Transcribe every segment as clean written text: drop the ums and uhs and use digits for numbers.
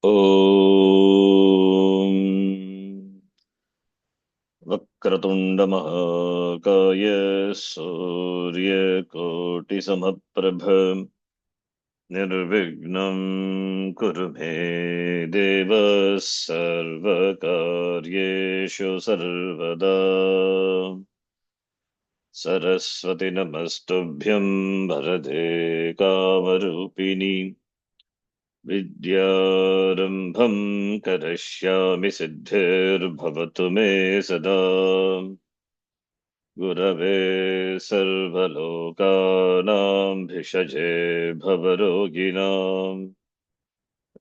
ॐ वक्रतुण्डमहाकाय सूर्यकोटिसमप्रभ निर्विघ्नं कुरु मे देव सर्वकार्येषु सर्वदा सरस्वती नमस्तुभ्यं वरदे कामरूपिणि विद्यारम्भं करिष्यामि सिद्धिर्भवतु मे सदा गुरवे सर्वलोकानां भिषजे भवरोगिणां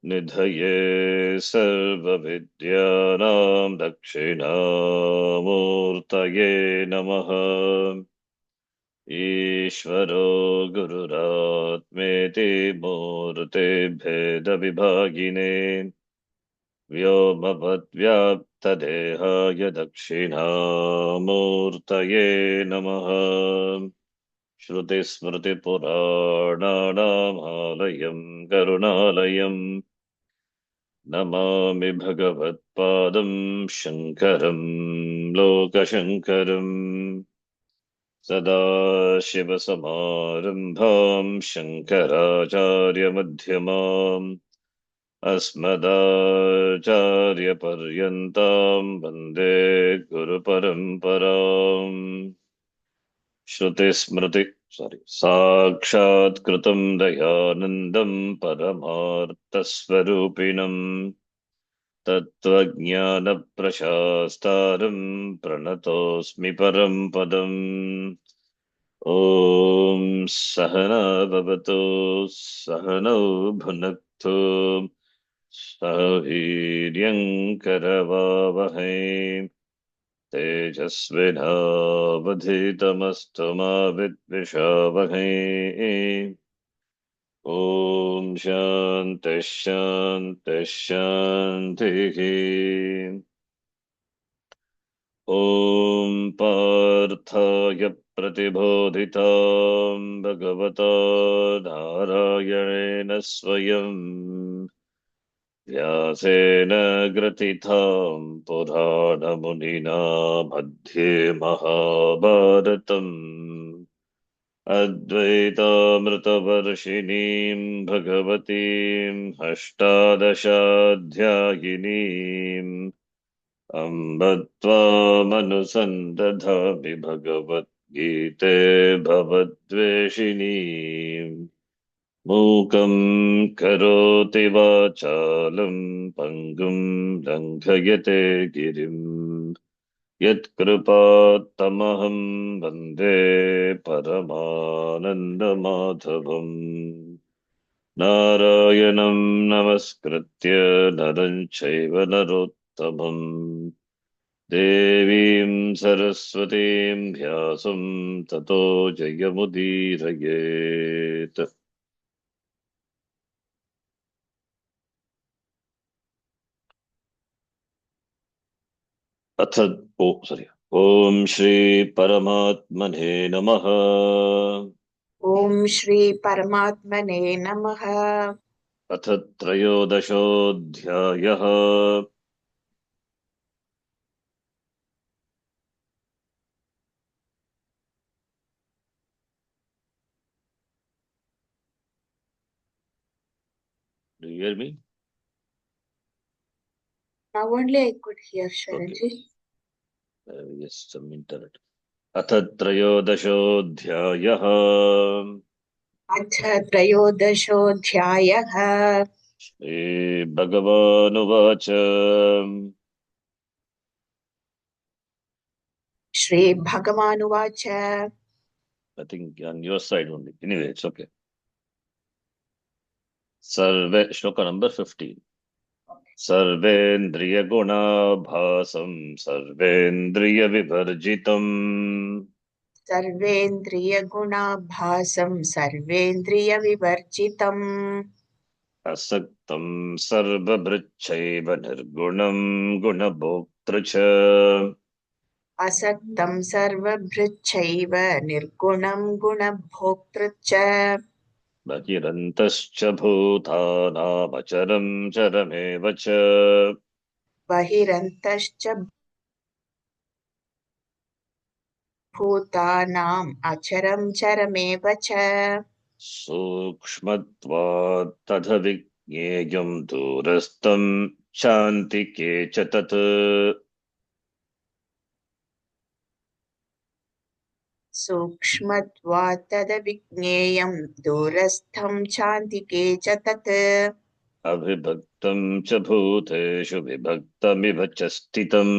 निधये सर्वविद्यानां दक्षिणामूर्तये नमः। ईश्वरो गुरुरात्मेति मूर्ते भेदविभागिने व्योमवद्व्याप्तदेहाय दक्षिणामूर्तये नमः। श्रुतिस्मृतिपुराणानामालयं करुणालयं नमामि भगवत्पादं शङ्करं लोकशङ्करम्। सदाशिवसमारम्भां शङ्कराचार्यमध्यमाम् अस्मदाचार्यपर्यन्तां वन्दे गुरुपरम्पराम्। साक्षात्कृतं दयानन्दं परमार्थस्वरूपिणम् तत्त्वज्ञानप्रशास्तारं प्रणतोऽस्मि परं पदम्। ॐ सहना भवतु सहनौ भुनक्तु सह वीर्यङ्करवावहै तेजस्विनावधीतमस्तु मा विद्विषावहै। ॐ शान्तिः शान्तिः शान्तिः। ॐ पार्थाय प्रतिबोधितां भगवता नारायणेन स्वयं व्यासेन ग्रथितां पुराणमुनिना मध्ये महाभारतम् अद्वैतामृतवर्षिणीं भगवतीम् अष्टादशाध्यायिनीम् अम्ब त्वामनुसन्दधामि भगवद्गीते भवद्वेषिणीम् मूकं करोति वाचालं पङ्गुं लङ्घयते गिरिम् यत्कृपात्तमहं वन्दे परमानन्दमाधवम्। नारायणं नमस्कृत्य नरं चैव नरोत्तमम् देवीं सरस्वतीं व्यासं ततो जयमुदीरयेत्। ॐ श्री परमात्मने नमः। ॐ श्री परमात्मने नमः। अथ त्रयोदशोऽध्यायः। Do you hear me? Now only I could hear Sharanji. Yes, some internet. अथ त्रयोदशोऽध्यायः। अथ त्रयोदशोऽध्यायः। श्रीभगवानुवाच श्रीभगवानुवाच I think on your side only. Anyway, it's okay. Sarve, Shloka number 15. सर्वेन्द्रियगुणाभासं सर्वेन्द्रियविवर्जितम् सर्वेन्द्रियगुणाभासं सर्वेन्द्रियविवर्जितम् असक्तं सर्वभृच्छैव निर्गुणं गुणभोक्तृ च असक्तं सर्वभृच्छैव निर्गुणं गुणभोक्तृ च बहिरन्तश्च भूतानामचरं चरमेव च बहिरन्तश्च भूतानाम् अचरं चरमेव च सूक्ष्मत्वात् तदविज्ञेयं दूरस्थं शान्तिके च तत् सूक्ष्मत्वात् तदविज्ञेयं दूरस्थं चान्तिके च तत् अविभक्तं च भूतेषु विभक्तमिव च स्थितम्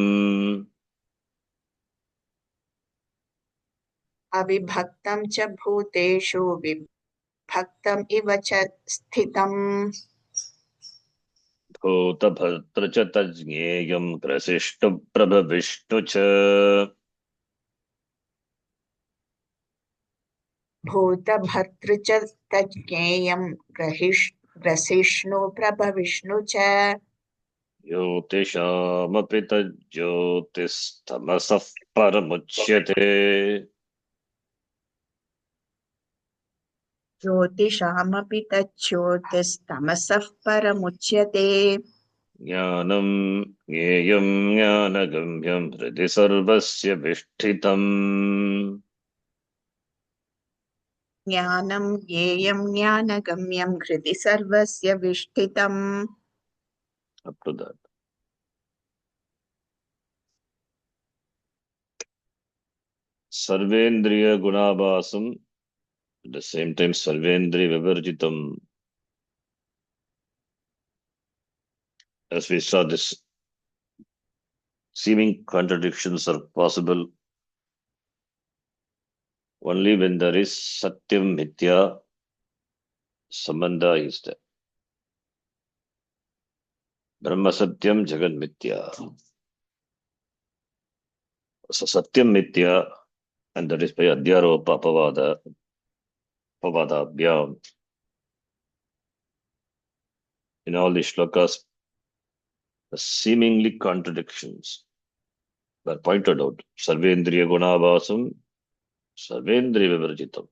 अविभक्तं च भूतेषु विभक्तम् इव च स्थितम् भूतभर्तृ च तज्ज्ञेयं ग्रसिष्णुप्रभविष्णु च भूतभर्तृ च तज्ज्ञेयं ग्रसिष्णु प्रभविष्णु च ज्योतिषामपि तज्ज्योतिस्तमसः परमुच्यते ज्योतिषामपि तज्ज्योतिस्तमसः परमुच्यते ज्ञानं ज्ञेयं ज्ञानगम्यं हृदि सर्वस्य विष्ठितम् ज्ञानं ज्ञेयं ज्ञानगम्यं हृदि सर्वस्य विष्ठितम् Up to that. सर्वेन्द्रिय गुणाभासम at the same time सर्वेन्द्रिय विवर्जितम. As we saw, this seeming contradictions are possible only when there is satyam mithya sambandha is there. Brahma satyam jagan mithya. So satyam mithya, and that is by adhyaropa pavada abhyam. In all the shlokas, the seemingly contradictions were pointed out. Sarvendriya gunabhasam, sarvendriya vivarjitam.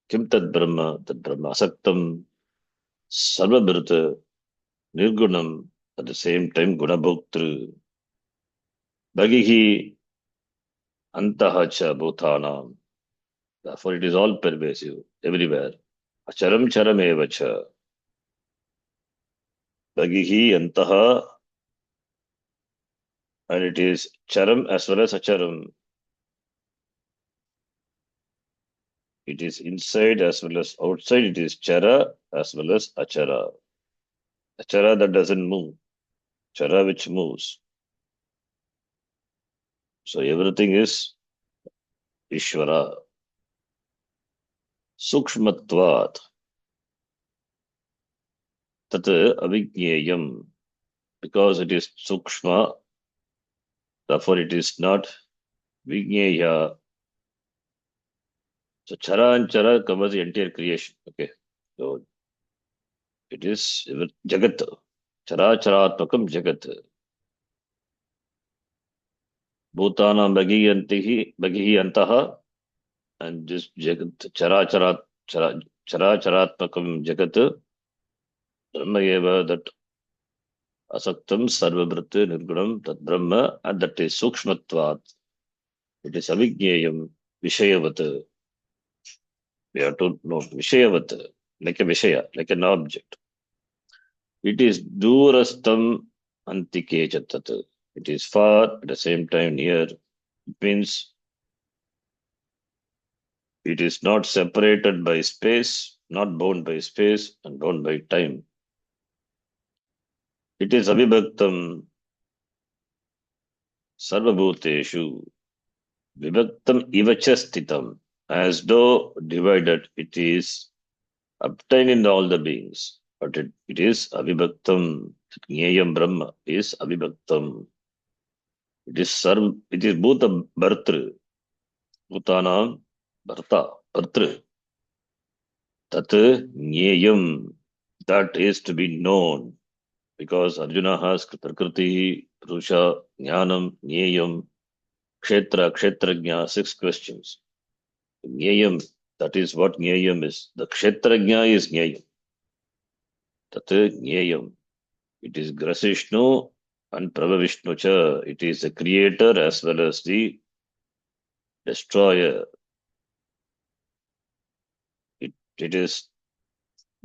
Kim tad brahma asaktam, sarvabhrita, nirgunam, at the same time gunabhoktru. Bhagihi antaha cha bhutanam. Therefore it is all pervasive, everywhere. Acharam charam eva cha. Bhagihi antaha, and it is charam as well as acharam. It is inside as well as outside. It is chara as well as achara. Achara that doesn't move. Chara which moves. So everything is Ishvara. Sukshmatvat. Tat avijneyam. Because it is sukshma, therefore it is not vijneya. So chara and chara covers the entire creation. Okay. So it is jagat. Chara charatmakam jagat. Bhutanam bhagihi antaha. And this jagat chara charatmakam jagat brahma eva, that asaktam sarvabhrata nirgunam tat brahma, and that is sukshmatvat. It is avigneyam vishayavat. We have to know vishayavat, like a vishaya, like an object. It is durastam antike chatat. It is far at the same time near. It means it is not separated by space, not bound by space and bound by time. It is avibhaktam sarvabhuteshu vibhaktam ivacha sthitam. As though divided, it is obtained in all the beings. But it is avibhaktam. Jnayam Brahma is avibhaktam. It is bhuta bhartru. Bhutanam bharta, bhartru. Tat jnayam. That is to be known. Because Arjuna has Prakriti, Purusha, Jnanam, Jnayam, Kshetra, Kshetrajna, 6 questions. Jnayam, That is what Jnayam is. The Kshetrajna is Jnayam. Tat Jnayam. It is Grasishnu and Prabhavishnu cha. It is the creator as well as the destroyer. It is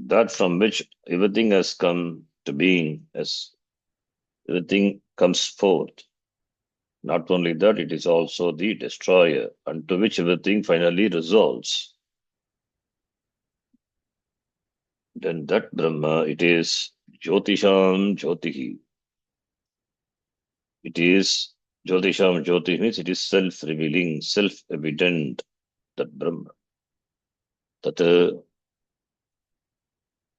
that from which everything has come to being, as everything comes forth. Not only that, it is also the destroyer, unto which everything finally resolves. Then that Brahma, it is Jyotisham Jyotihi. It is Jyotisham Jyotihi means it is self-revealing, self-evident, that Brahma. Tat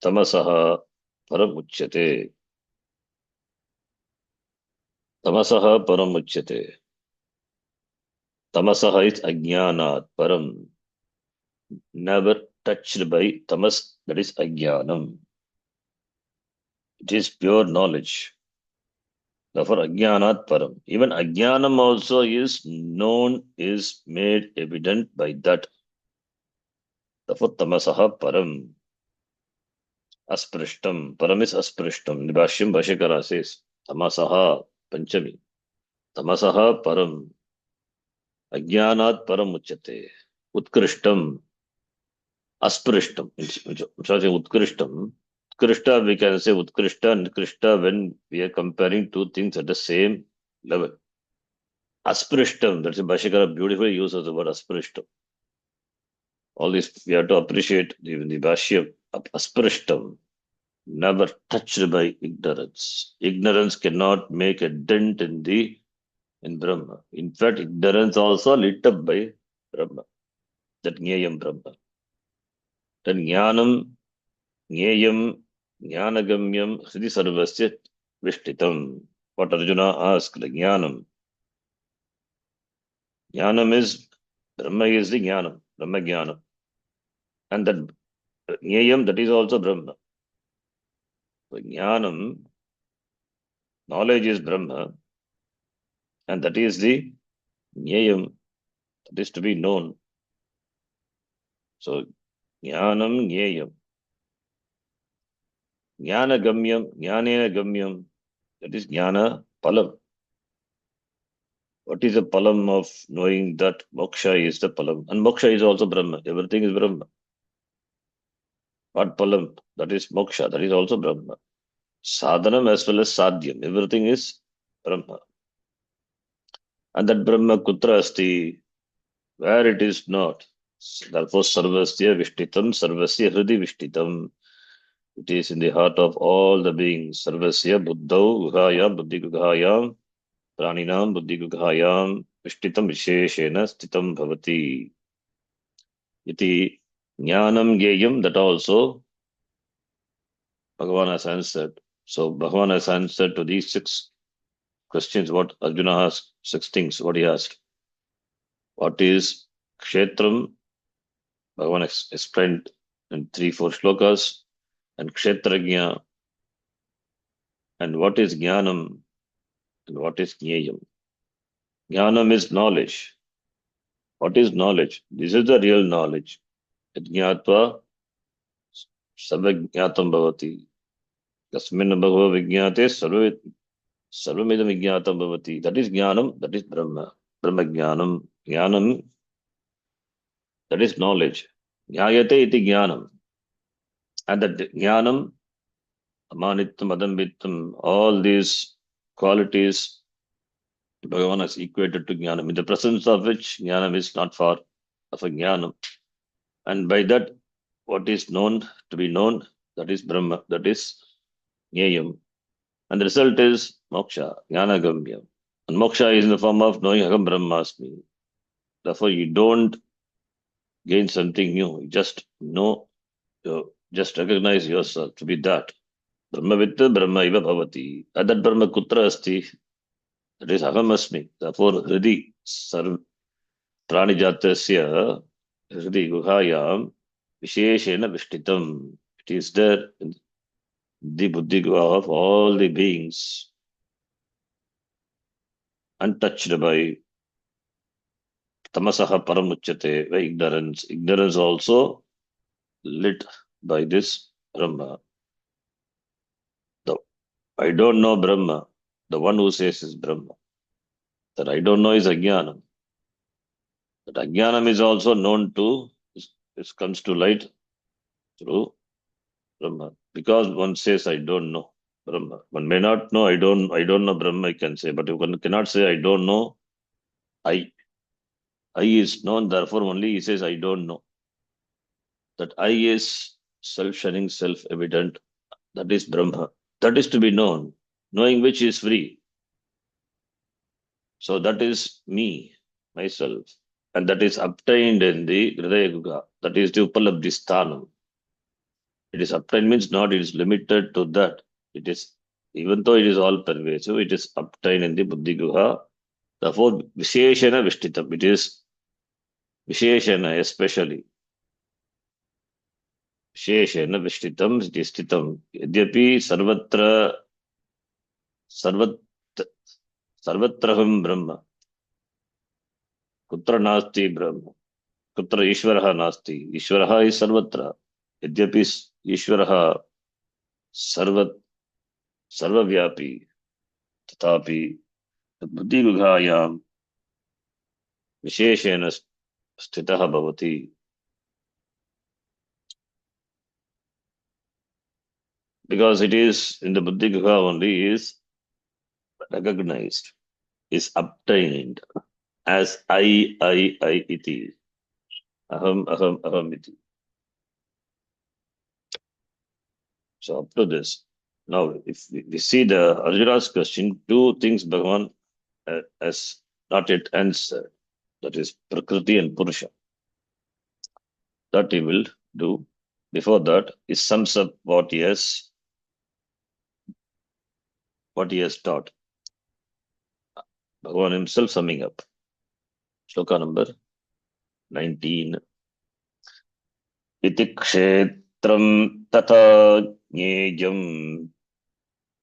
tamasaha paramuchyate. Tamasaha paramuchyate. Tamasaha is ajnanat param. Never touched by tamas, that is ajnanam. It is pure knowledge. Therefore, ajnanat param. Even ajnanam also is known, is made evident by that. Therefore, tamasaha param. Asprishtam. Param is asprishtam. The Bhashyam Bhashyakara says, tamasaha panchami. Tamasaha param. Ajnanat param uchyate. Utkrishtam. Asprishtam. I'm sorry, utkrishtam. Utkrishta, we can say utkrishta and krishta when we are comparing two things at the same level. Asprishtam, that's a Bhashyakara beautifully uses the word asprishtam. All this we have to appreciate the Bhashya. Asprishtam, never touched by ignorance. Ignorance cannot make a dent in Brahma. In fact, ignorance also lit up by Brahma. That Jnayam Brahma. Then Jnanam, Jnayam, Jnanagamyam, Hridi Sarvasya Vishtitam. What Arjuna asked, like Jnanam. Jnanam is, Brahma is the Jnanam, Brahma Jnanam. And that Jnayam, that is also Brahma. So Jnanam, knowledge is Brahma, and that is the Jnayam, that is to be known. So Jnanam, Jnayam. Jnana Gamyam, Jnanena Gamyam, that is Jnana Palam. What is the Palam of knowing that Moksha is the Palam? And Moksha is also Brahma. Everything is Brahma. What Palam? That is Moksha, that is also Brahma. Sadhanam as well as Sadhyam, everything is Brahma. And that Brahma Kutra Asti, where it is not. Therefore, Sarvasya Vishtitam, Sarvasya Hridi Vishtitam. It is in the heart of all the beings. Sarvasya Buddhau Guhayam, Buddhi Guhayam, Praninam, Buddhi Guhayam, Vishtitam Visheshena Stitam Bhavati. Iti Jnanam Geyam, that also Bhagavan has answered. So, Bhagavan has answered to these 6 questions. What Arjuna asked, 6 things, what he asked. What is Kshetram? Bhagavan explained in 3-4 shlokas. And Kshetrajna. And what is Jnanam? And what is Jnayam? Jnanam is knowledge. What is knowledge? This is the real knowledge. Jnatva Savajnatam Bhavati. Kasmin Bhagava Vijnate Sarvamidam Vijnatam Bhavati. That is Jnanam, that is Brahma. Brahma Jnanam. Jnanam, that is knowledge. Jnayate iti Jnanam. And that Jnanam, Amanittam, Adambittam, all these qualities Bhagavan has equated to Jnanam, in the presence of which Jnanam is not far of a Jnanam. And by that, what is known to be known, that is Brahma, that is Jnayam. And the result is Moksha, Jnanagamya. And Moksha is in the form of knowing Aham Brahmasmi. Therefore, you don't gain something new, you just know, just recognize yourself to be that. Brahmavitta Brahma iva bhavati. And that Brahma kutra asti, that is Aham asmi. Therefore, Hridi sarv Pranijatasya Hridi Guhayam Visheshena Vishtitam. It is there in the Buddhi Guha of all the beings, untouched by Tamasaha paramuchyate, by ignorance. Ignorance also lit by this Brahma. The I don't know Brahma. The one who says is Brahma. That I don't know is Ajnanam. That Ajnanam is also known to, this comes to light through Brahma. Because one says I don't know Brahma. One may not know I don't know Brahma, I can say, but one cannot say I don't know I. I is known, therefore only he says I don't know. That I is self-shunning, self-evident. That is Brahma. That is to be known, knowing which is free. So that is me, myself. And that is obtained in the Hridaya Guha. That is the Upalabdhi Sthanam. It is obtained means not it is limited to that. It is, even though it is all pervasive, it is obtained in the Buddhi Guha. Therefore, Visheshana Vishtitam. It is Visheshana especially. Visheshana Vishtitam, it is Stitam. Yadyapi Sarvatra Sarvat Sarvatraham Brahma. Kutra Nasti Brahma. Kutra Ishvaraha Nasti. Ishvaraha is Sarvatra. Yadyapi Ishvaraha Sarvat Sarvavyapi. Tatapi Buddhivigayam Visheshena Sthitaha Bhavati. Because it is in the Buddhigaya only is recognized, is obtained as I iti. Aham iti. So up to this. Now, if we see the Arjuna's question, two things Bhagavan has not yet answered. That is Prakriti and Purusha. That he will do. Before that, he sums up what he has taught. Bhagavan himself summing up. Shloka number 19. Iti kshetram tata jneyam.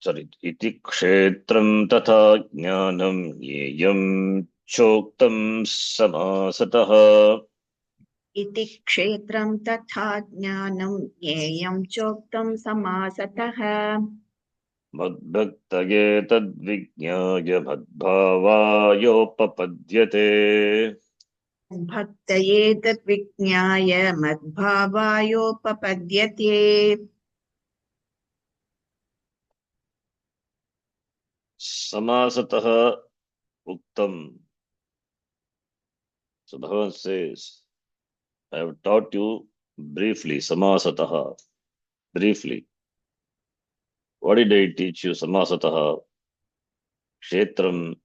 Sorry. Iti kshetram tata jnanam jneyam choktam samasataha. इति क्षेत्रं तथा ज्ञानं ज्ञेयं चोक्तं समासतः Madbhaktage tadvijñāya madbhāvāyopapadyate. भक्तये तद्विज्ञाय मद्भावायोपपद्यते Samasataha uktam. So Bhagavan says, I have taught you briefly, samasataha, briefly. What did I teach you, samasataha? Kshetram.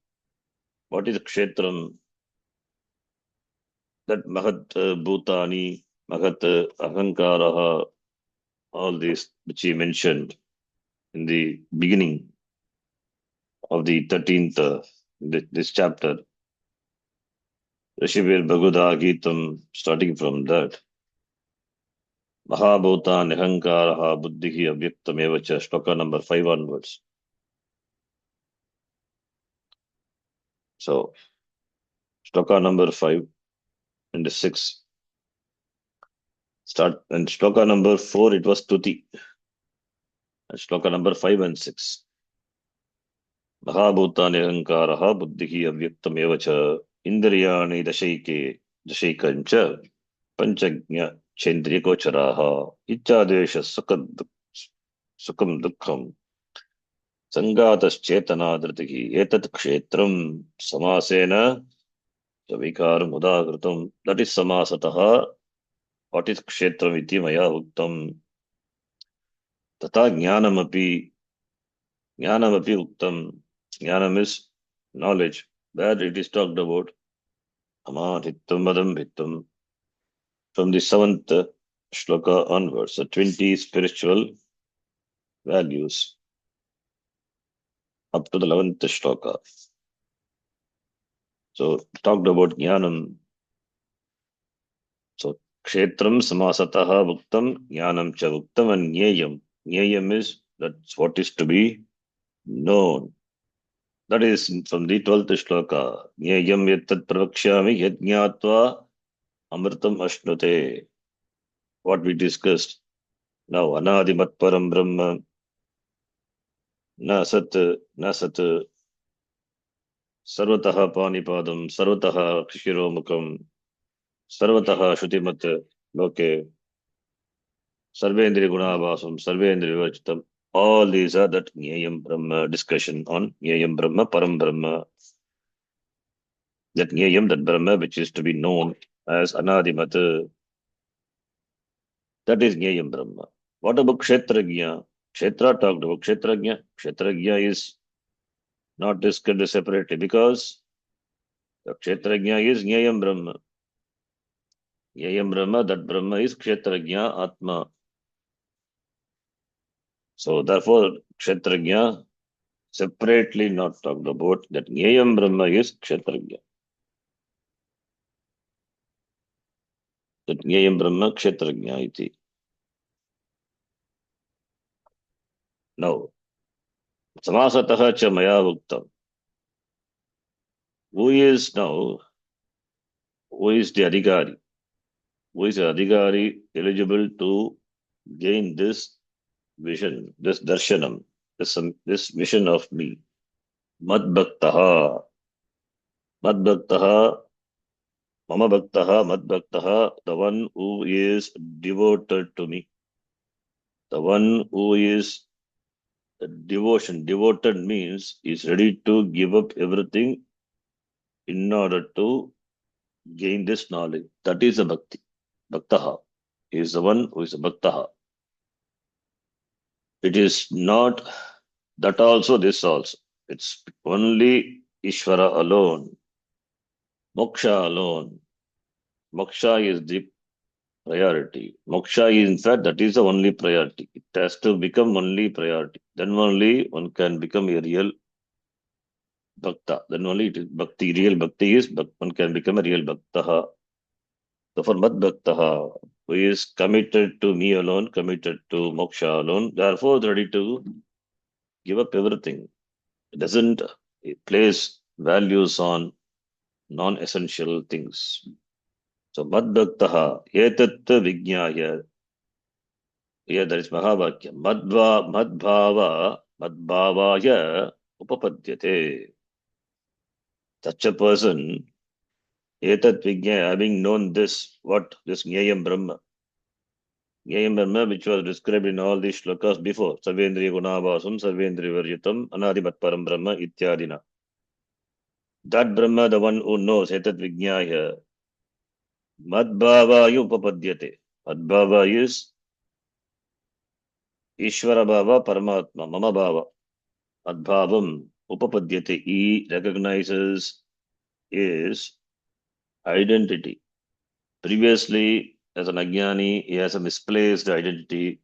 What is kshetram? That mahat bhutani, mahat ahankaraha, all these which he mentioned in the beginning of the 13th, this chapter. Rishivir Bhagavad Gitam, starting from that. Mahabhuta Nihankaraha Buddhihi Avyaktam Evacha, Shloka number 5 onwards. So, Shloka number 5 and 6. Start, and Shloka number 4, it was Tuti. And Shloka number 5 and 6. Mahabhuta Nihankaraha Buddhihi Avyaktam Evacha, Indriyani Dashaikancha, Panchagnya Chendriyagocharaha, Ichadesha Sukam Dukkham. Sangataschetanadratihi etat kshetram samasena savikaram udagritam. That is samasataha. What is kshetram iti maya uktam. Tata jnanam api uktam. Jnanam is knowledge. Where it is talked about amadhittam madambhittam. From the 7th shloka onwards, the 20 spiritual values up to the 11th shloka. So talked about jnanam. So kshetram samasataha bhuktam jnanam cha bhuktam and jneyam. Jneyam is that's what is to be known. That is from the 12th shloka. Nyayam yattat pravakshyami yajñātva amritam ashnute. What we discussed. Now, anadimat param brahma, na sat, sarvataha panipadam, sarvataha kshiromukam, sarvataha shutimat loke, sarvendri gunabhasam, sarvendri vachitam. All these are that Nyayam Brahma discussion on Nyayam Brahma, Param Brahma, that Nyayam, that Brahma, which is to be known as Anadimat, that is Nyayam Brahma. What about Kshetragya? Kshetra talked about Kshetragya. Kshetragya is not discussed separately because the Kshetragya is Nyayam Brahma. Nyayam Brahma, that Brahma is Kshetragya Atma. So therefore, Kshetragya separately not talked about, that Nyayam Brahma is Kshetragya. That Nyayam Brahma Kshetragya iti. Now, Samasataha cha maya uktam. Who is now, who is the Adhikari? Who is the Adhikari eligible to gain this vision, this darshanam, this vision of me? Mad bhaktaha, mama bhaktaha, mad bhaktaha, the one who is devoted to me. The one who is devotion. Devoted means is ready to give up everything in order to gain this knowledge. That is a bhakti. Bhaktaha is the one who is a bhaktaha. It is not that also, this also. It's only Ishvara alone, Moksha alone. Moksha is the priority. Moksha is, in fact, that is the only priority. It has to become only priority. Then only one can become a real bhakta. Then only it is bhakti. Real bhakti is one can become a real bhaktaha. So for mad bhaktaha, who is committed to me alone, committed to moksha alone, therefore ready to give up everything. It doesn't place values on non-essential things. So mad bhaktaha, etat vijñāya. Here there is Mahavakya. Madbhavaya upapadyate. Such a person, etat vijñāya, having known this, what? This Nyayam Brahma. Nyayam Brahma, which was described in all these shlokas before. Sarvendriya gunabhasam, sarvendriya varjitam, anadimat param Brahma, ityadina. That Brahma, the one who knows, etat vijñāya, madbhavaya upapadyate. Madbhava is Ishvara Bhava, Paramatma, Mama Bhava. Madbhavam upapadyate. He recognizes his identity. Previously, as an Ajnani, he has a misplaced identity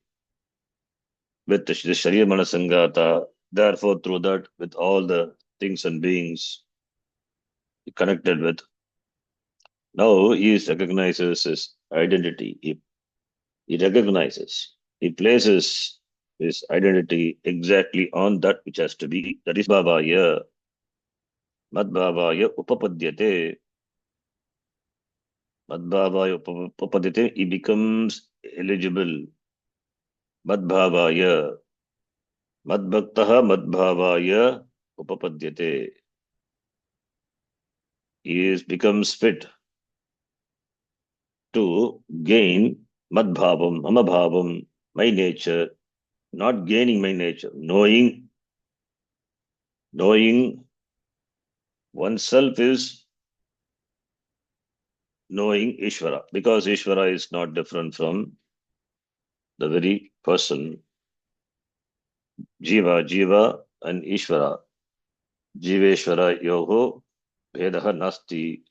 with the Sharira Manasangata. Therefore, through that, with all the things and beings he connected with, now he recognizes his identity. He recognizes, he places his identity exactly on that which has to be. That is Bhavaya. Madbhavaya upapadyate. Madbhavaya upapadyate. He becomes eligible. Madbhavaya. Madbhaktaha madbhavaya upapadyate. He becomes fit to gain madbhavam, mamabhavam, my nature, not gaining my nature, knowing oneself is knowing Ishvara, because Ishvara is not different from the very person. Jiva and Ishvara. Jiveshvara yoho vedaha nasti.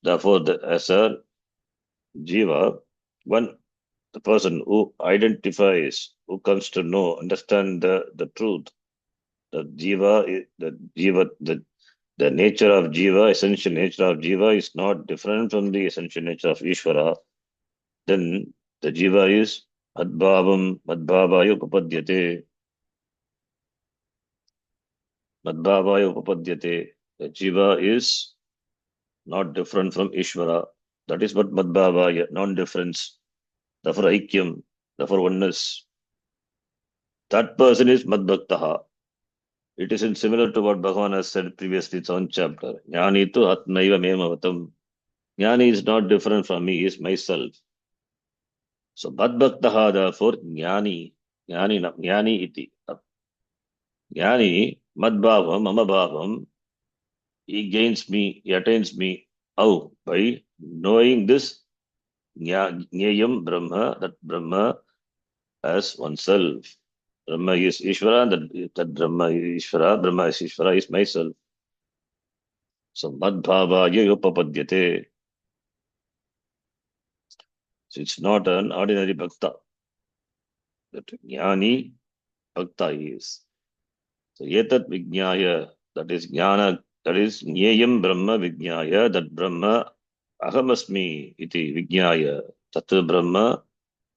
Therefore, as a Jiva, the person who identifies, who comes to know, understand the truth, the nature of Jiva, essential nature of Jiva is not different from the essential nature of Ishvara, then the Jiva is madbhavaya upapadyate. Madbhavaya upapadyate. The jiva is not different from Ishvara. That is what Madbhavaya, non-difference. Therefore, Aikyam, therefore oneness. That person is Madbhaktaha. It is similar to what Bhagavan has said previously in its own chapter. Jnani tu atmaiva memavatam. Jnani is not different from me, he is myself. So Madbhaktaha, therefore, Jnani, Jnani iti. Jnani, Madbhavam, Mamabhavam, he gains me, he attains me. How? By knowing this Jnayam Brahma, that Brahma as oneself. Brahma is Ishvara, that Brahma is Ishvara, Brahma is Ishvara, is myself. So Madbhavaya yopapadyate. So it's not an ordinary bhakta. That Jnani bhakta is. So Yetat Vijnaya, that is Jnana, that is Jnayam Brahma Vijnaya, that Brahma Ahamasmi iti Vijnaya. Tat Brahma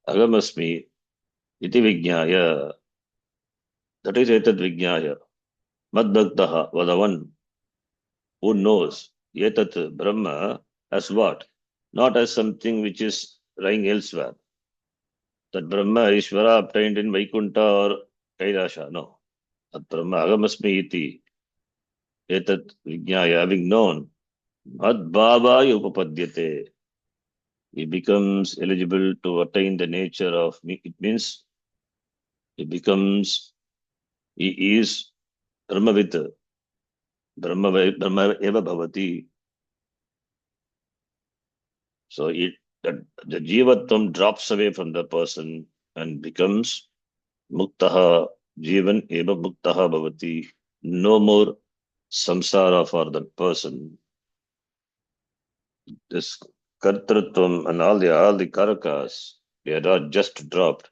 Ahamasmi iti Vijnaya. That is Yetat Vijnaya. Madbhaktaha was the one who knows Yetat Brahma as what? Not as something which is lying elsewhere. That Brahma Ishvara obtained in Vaikuntha or Kairasha. No. That Brahma Agamasmi iti. Etat Vijnaya, having known. Madbhavaya upapadyate. He becomes eligible to attain the nature of me. It means he is Brahmavit. Brahma eva bhavati. So that the jivatvam drops away from the person and becomes muktaha, jivan eva muktaha bhavati. No more samsara for that person. This kartrutvam and all the karakas, they are not just dropped.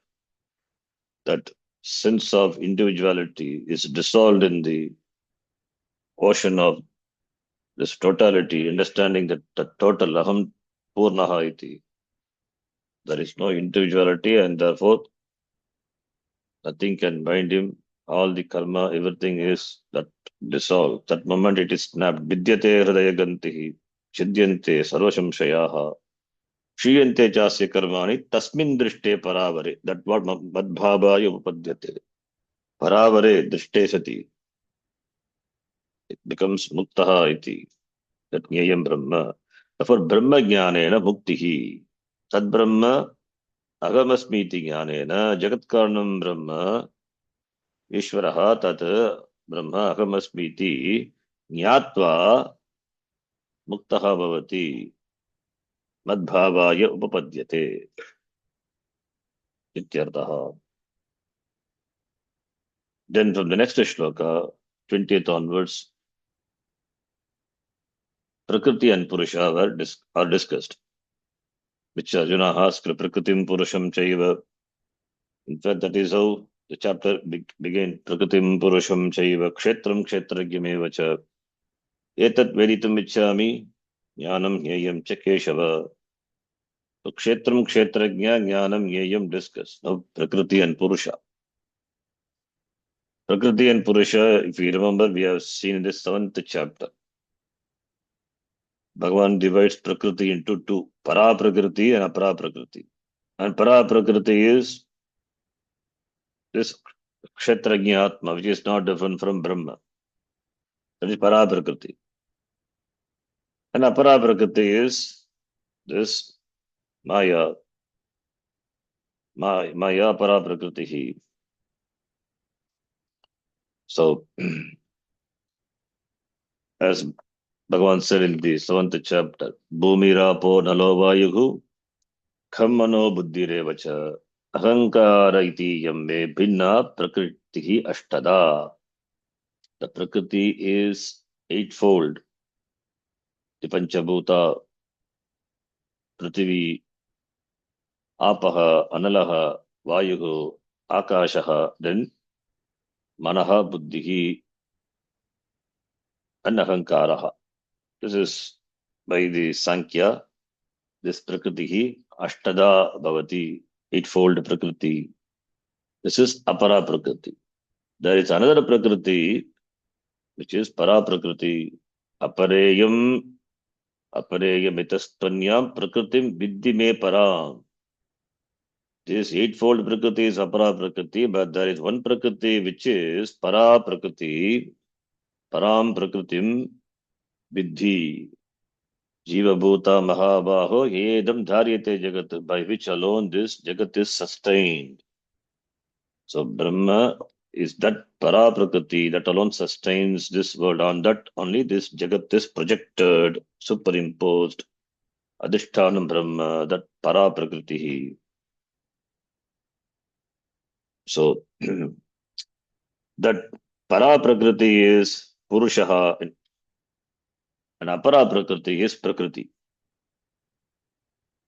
That sense of individuality is dissolved in the ocean of this totality, understanding that the total aham purnaha iti. There is no individuality and therefore nothing can bind him. All the karma, everything is that dissolved. That moment it is snapped. Vidyate hridayagantihi, chidyante sarvashamshayaha, Shriyante chasya karmani, tasmin drishte paravare. That what madbhavaya upapadyate. Paravare drishte sati. It becomes muktaha iti. That jnayam brahma. Therefore brahma jnanena muktihi. Tad brahma agamasmiti jnanena jagat karnam brahma ishvaraha tat brahma agamasmiti jnatva muktaha bhavati. Madbhavaya upapadyate. Ityartaha. Then from the next shloka, 20th onwards, Prakriti and Purusha are discussed. Which Arjuna asked, Prakritim Purusham Chaiva. In fact, that is how the chapter began. Prakritim Purusham Chaiva, Kshetram Kshetragyameva cha. Etat Veditum Ichchami, Jnanam Jnayam cha Keshava. So Kshetram Kshetragya, Jnanam Jnayam discussed. Now Prakriti and Purusha. Prakriti and Purusha, if you remember, we have seen in the 7th chapter. Bhagavan divides Prakriti into two, Para Prakriti and Apara Prakriti. And Para Prakriti is this Kshetragya Atma, which is not different from Brahma. That is Para Prakriti. And Apara Prakriti is this Maya. Maya Para Prakriti. So, as Bhagavan said in the 7th chapter, Bhumi Rapo Nalo Vayuhu Khammano Buddhi Revacha Ahankara iti yamme bhinna prakriti ashtada. The prakriti is eightfold. The Panchabhuta, Prithvi, Apaha, Analaha, Vayuhu, Akashaha, then Manaha, Buddhihi, and Ahankaraha. This is by the Sankhya, this Prakritihi, Ashtada Bhavati, eightfold Prakriti. This is Apara Prakriti. There is another Prakriti which is para prakriti. Apareyam apareyamitastvanyam prakritim viddhi me param. This eightfold prakriti is apara prakriti, but there is one prakriti which is para prakriti, param prakritim viddhi. Jiva bhuta mahabaho edam dharyate jagat, by which alone this jagat is sustained. So Brahma is that para prakriti that alone sustains this world. On that only this jagat is projected, superimposed. Adhishthanam Brahma, that para prakriti. So that para prakriti is Purushaha and apara prakriti is Prakriti.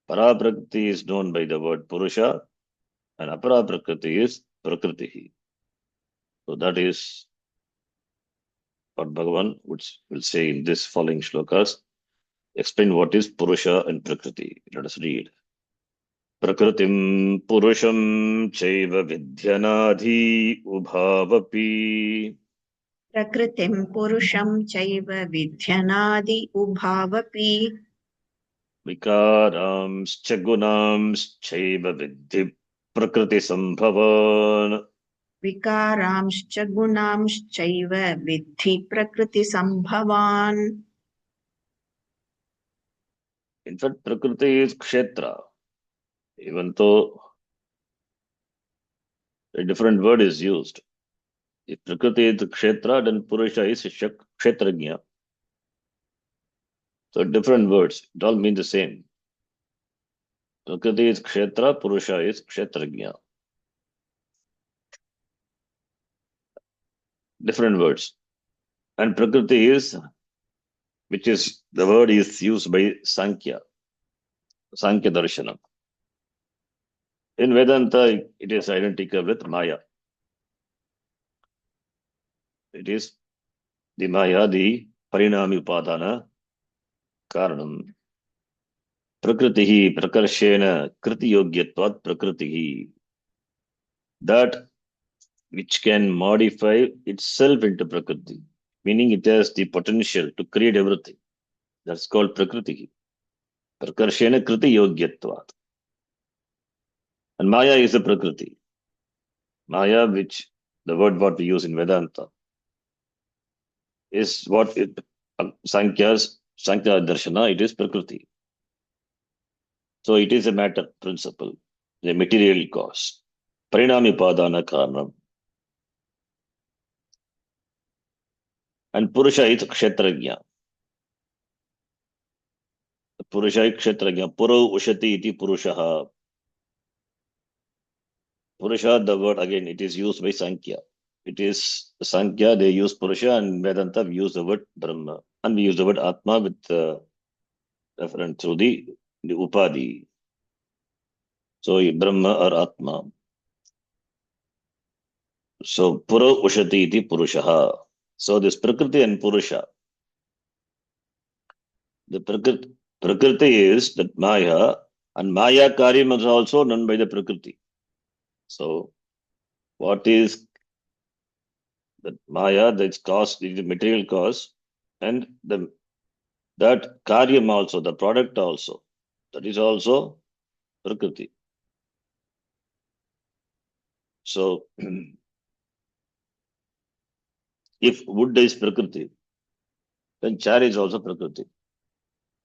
Para prakriti is known by the word Purusha and apara prakriti is Prakriti. So that is what Bhagavan will say in this following shlokas. Explain what is Purusha and Prakriti. Let us read. Prakritim Purusham Chaiva Vidyanadhi Ubhavapi प्रकृतिं पुरुषं चैव विध्यनादि उभावपि Vikaramscha Gunamschaiva Vidhi Prakriti Sambhavan. विकारांश्च गुणांश्चैव विद्धि प्रकृतिसम्भवान्. In fact, Prakriti is Kshetra. Even though a different word is used. If Prakriti is Kshetra, then Purusha is Kshetrajna. So different words, it all mean the same. Prakriti is Kshetra, Purusha is Kshetrajna. Different words. And Prakriti is, which is, the word is used by Sankhya Darshanam. In Vedanta, it is identical with Maya. It is the Maya, the Parinami Upadana, Karanam. Prakritihi prakarshena kriti yogyatvat prakritihi. That which can modify itself into Prakriti, meaning it has the potential to create everything. That's called Prakriti. Prakarshena kriti yogyatvat. And Maya is a Prakriti. Maya, which the word what we use in Vedanta, is what it Sankhya Darshana, it is Prakriti. So it is a matter principle, a material cause. Parinami Padana Karanam. And Purusha is Kshetrajna. Purusha is Kshetrajna. Puru Ushati iti Purushaha. Purusha, the word again, it is used by Sankhya. It is Sankhya, they use Purusha, and Vedanta, we use the word Brahma. And we use the word Atma with reference to the Upadhi. So Brahma or Atma. So Pura Ushati iti Purushaha. So this Prakriti and Purusha. The Prakriti is that Maya, and Maya Karyam is also done by the Prakriti. So what is that Maya, that's cause, is the material cause, and that Karyam also, the product also, that is also Prakriti. So if wood is Prakriti, then chair is also Prakriti.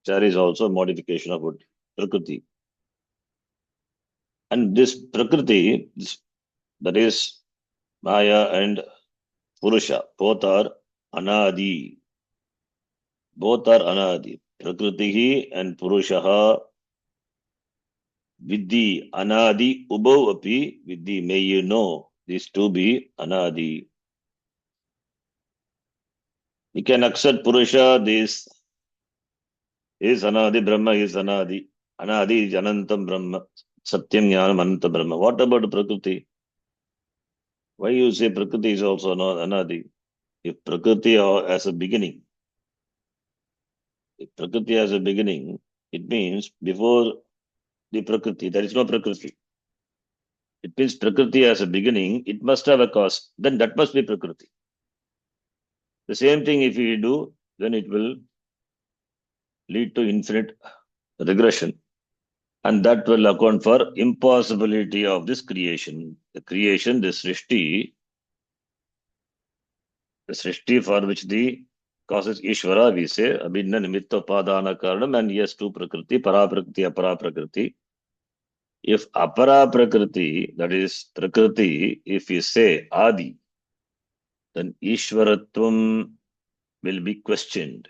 Chair is also a modification of wood, Prakriti. And this Prakriti, that is Maya and Purusha, both are Anadi. Both are Anadi. Prakritihi and Purushaha Vidhi Anadi Ubhav Api Vidhi. May you know these two be Anadi. You can accept Purusha, this is Anadi, Brahma is Anadi. Anadi is Anantam Brahma. Satyam Jnanam Ananta Brahma. What about Prakriti? Why you say Prakriti is also not Anadi? If Prakriti has a beginning, if Prakriti has a beginning, it means before the Prakriti, there is no Prakriti. It means Prakriti has a beginning, it must have a cause. Then that must be Prakriti. The same thing if we do, then it will lead to infinite regression. And that will account for impossibility of this creation. The creation, the Srishti for which the causes Ishvara, we say, Abhinna Nimitta Padana Karanam, and yes, to Prakriti, Para Prakriti, Apara Prakriti. If Apara Prakriti, that is Prakriti, if we say Adi, then Ishvaratvam will be questioned.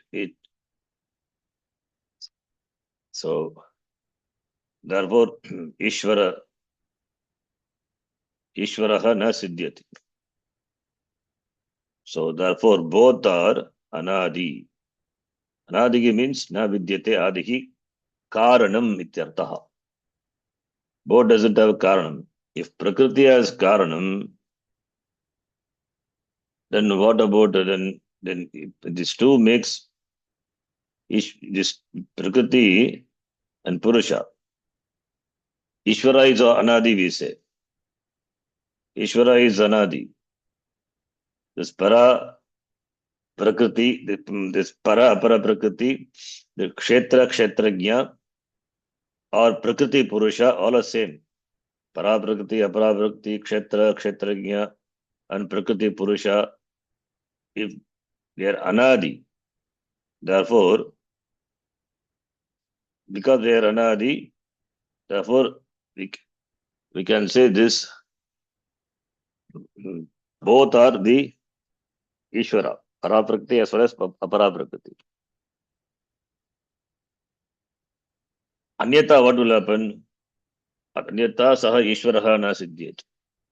So, therefore, Ishvaraha na siddhyati. So, therefore, both are anadi. Anadi means na vidyate adihi karanam ityartaha. Both doesn't have karanam. If Prakriti has karanam, then what about then these two makes this Prakriti and Purusha. Ishvara is anadi, we say. Ishvara is anadi. This para Prakriti, this para apara Prakriti, the kshetra kshetrajna, or Prakriti Purusha, all are same. Para Prakriti, apara Prakriti, kshetra kshetrajna, and Prakriti Purusha, if they are anadi, therefore, because they are anadi, therefore, we can say this, both are the Ishvara, para Prakriti as well as apara Prakriti. Anyata, what will happen? Anyata saha Ishvaraha na siddhyat.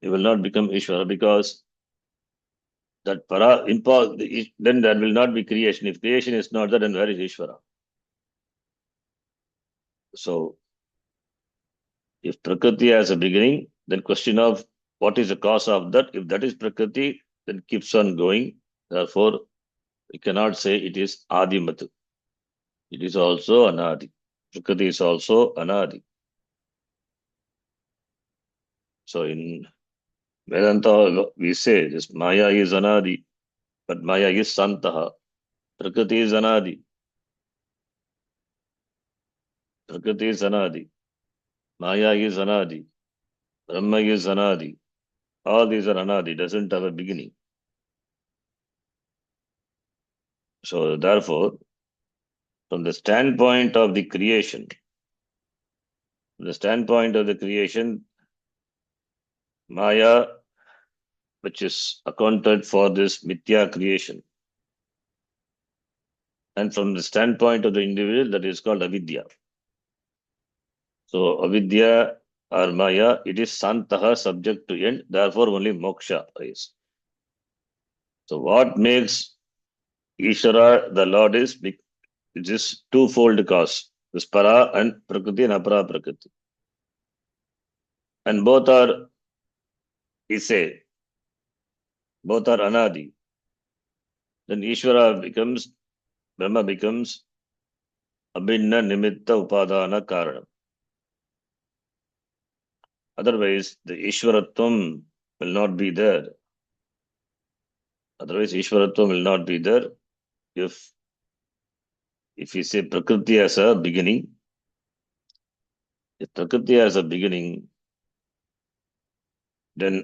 He will not become Ishvara because that para then there will not be creation. If creation is not there, then where is Ishvara? So, if Prakriti has a beginning, then question of what is the cause of that? If that is Prakriti, then keeps on going. Therefore, we cannot say it is Adimatu. It is also Anadi. Prakriti is also Anadi. So in Vedanta, we say this Maya is Anadi, but Maya is Santaha. Prakriti is Anadi. Prakriti is Anadi. Maya is Anadi. Brahma is Anadi. All these are Anadi, doesn't have a beginning. So therefore, from the standpoint of the creation, Maya, which is accounted for this Mithya creation. And from the standpoint of the individual, that is called Avidya. So Avidya or Maya, it is Santaha, subject to end, therefore only Moksha is. So what makes Ishvara the Lord is this twofold cause, this Para and Prakriti and Apara Prakriti. And both are Ise, both are Anadi. Then Brahma becomes Abhinna Nimitta Upadana Karanam. Otherwise, the Ishvaratvam will not be there. If we say Prakriti as a beginning, then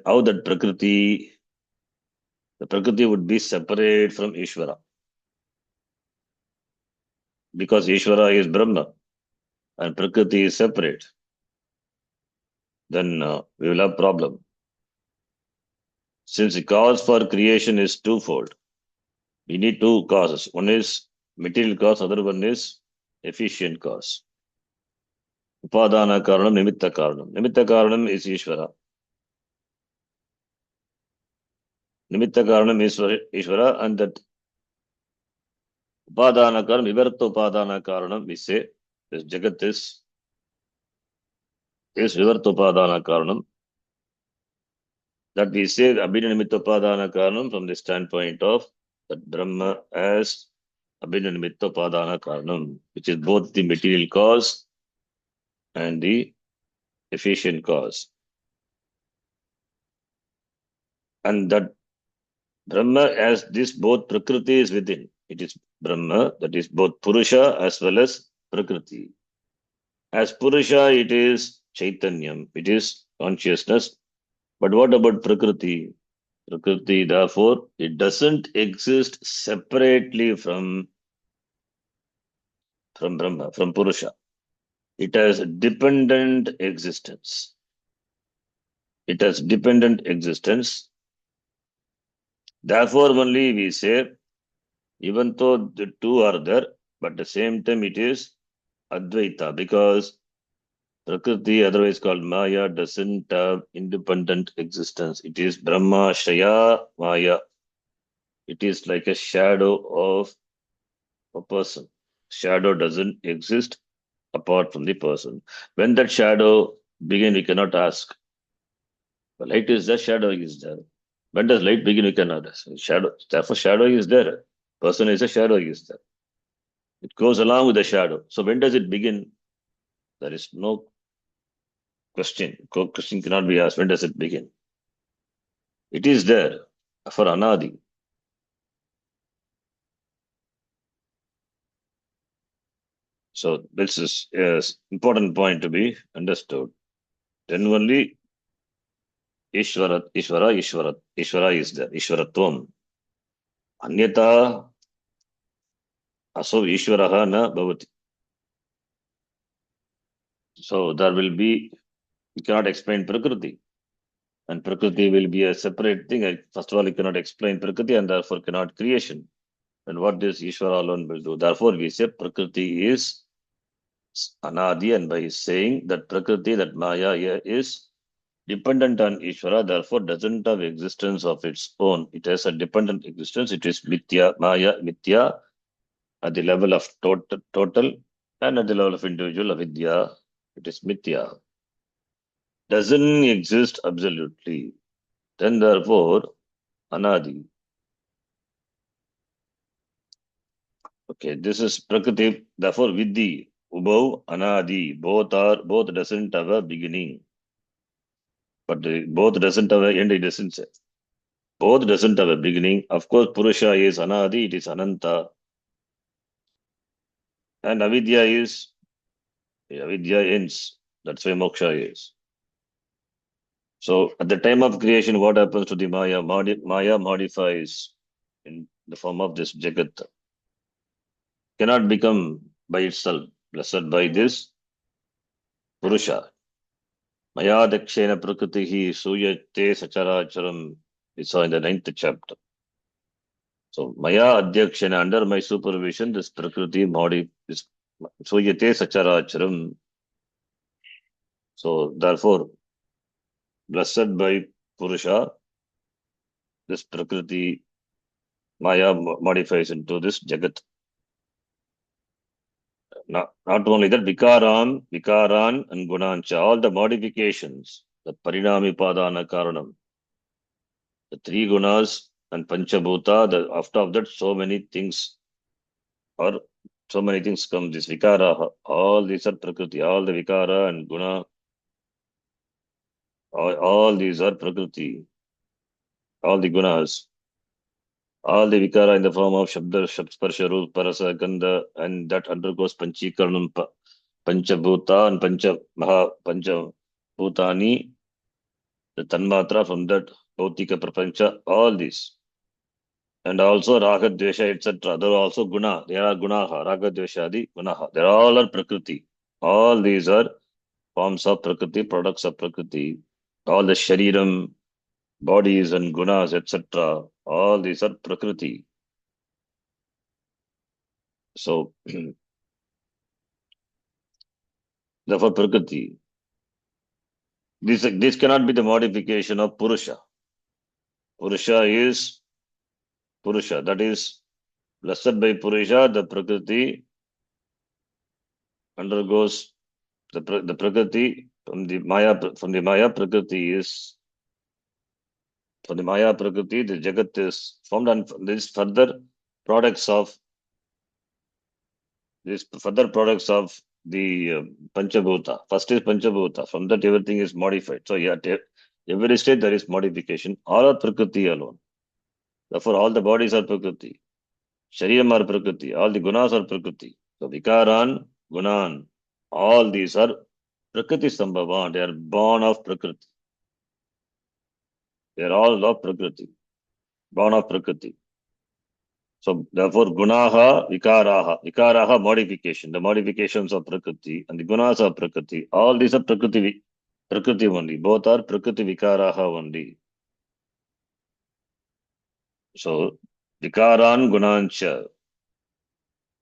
how that the Prakriti would be separate from Ishvara. Because Ishvara is Brahma and Prakriti is separate. Then we will have problem. Since the cause for creation is twofold, we need two causes. One is material cause, other one is efficient cause. Upadana Karanam, Nimitta Karanam. Nimitta Karanam is Ishvara. Nimitta Karanam is Ishvara, and that Upadana Karanam, Vivarta Upadana Karanam, we say, this Jagat is Vivarta Upadana Karanam. That we say Abhinna Nimitta Upadana Karanam from the standpoint of that Brahma as Abhinna Nimitta Upadana Karanam, which is both the material cause and the efficient cause. And that Brahma has this both Prakriti is within. It is Brahma, that is both Purusha as well as Prakriti. As Purusha, it is Chaitanyam, it is consciousness. But what about Prakriti? Prakriti, therefore, it doesn't exist separately from Brahma, from Purusha. It has dependent existence. It has dependent existence. Therefore, only we say, even though the two are there, but at the same time it is Advaita, because Prakriti, otherwise called Maya, doesn't have independent existence. It is Brahma, Shaya, Maya. It is like a shadow of a person. Shadow doesn't exist apart from the person. When that shadow begin, we cannot ask. The light is there, shadow is there. When does light begin, we cannot ask. Shadow, therefore, shadow is there. Person is a shadow is there. It goes along with the shadow. So when does it begin? There is no question. Question cannot be asked. When does it begin? It is there for Anadi. So this is an important point to be understood. Then only Ishvara is there. Ishvaratvam. Anyata aso Ishvaraha na bhavati. So there will be, you cannot explain Prakriti. And Prakriti will be a separate thing. First of all, you cannot explain Prakriti and therefore cannot creation. And what this Ishvara alone will do. Therefore, we say Prakriti is Anadi, and by saying that Prakriti, that Maya here is dependent on Ishvara, therefore doesn't have existence of its own. It has a dependent existence. It is Mithya, Maya, Mithya at the level of total and at the level of individual avidya. It is Mithya. Doesn't exist absolutely. Then therefore, Anadi. Okay, this is Prakriti. Therefore, Vidhi, Ubhav, Anadi, both doesn't have a beginning. But both doesn't have an end, it doesn't say. Both doesn't have a beginning. Of course, Purusha is Anadi, it is Ananta. And Avidya ends. That's why Moksha is. So at the time of creation, what happens to the Maya? Maya modifies in the form of this Jagat. Cannot become by itself, blessed by this Purusha. Maya dakshena prakritihi suyate sacharacharam. We saw in the 9th chapter. So Maya adhyakshana, under my supervision, this Prakriti is suyate sacharacharam. So therefore, blessed by Purusha, this Prakriti Maya modifies into this Jagat. Not only that, Vikaran and Gunancha, all the modifications, the Parinami Padana Karanam, the three gunas and Panchabhuta, after of that, so many things come. This Vikara, all these are Prakriti, all the Vikara and Guna, all these are Prakriti, all the gunas, all the Vikara in the form of Shabda, Sparsha, Roop, Parasa, Gandha, and that undergoes Panchikaranam, Panchabhuta and Panchabhutani, the Tanmatra from that Bhautika Prapancha, all these. And also Raga, Dvesha, etc. There are also Guna. There are Gunaha, Raga, Dvesha, Adi, Gunaha. They all are Prakriti. All these are forms of Prakriti, products of Prakriti. All the Shariram, bodies and Gunas, etc. All these are Prakriti. So, therefore Prakriti. This cannot be the modification of Purusha. Purusha is Purusha. That is, blessed by Purusha, the Prakriti undergoes the Prakriti from the Maya Prakriti is from the Maya Prakriti, the Jagat is formed, and these further products of the Panchabhuta. First is Panchabhuta. From that, everything is modified. So, yeah, every state there is modification. All are Prakriti alone. Therefore, all the bodies are Prakriti. Shariram are Prakriti. All the gunas are Prakriti. So, Vikaran, Gunan, all these are Prakriti Sambhavan. They are born of Prakriti. They are all of Prakriti. Born of Prakriti. So, therefore, Gunaha, Vikaraha. Vikaraha, modification. The modifications of Prakriti and the gunas of Prakriti. All these are Prakriti only. Both are Prakriti Vikaraha only. So, Vikaran Gunancha.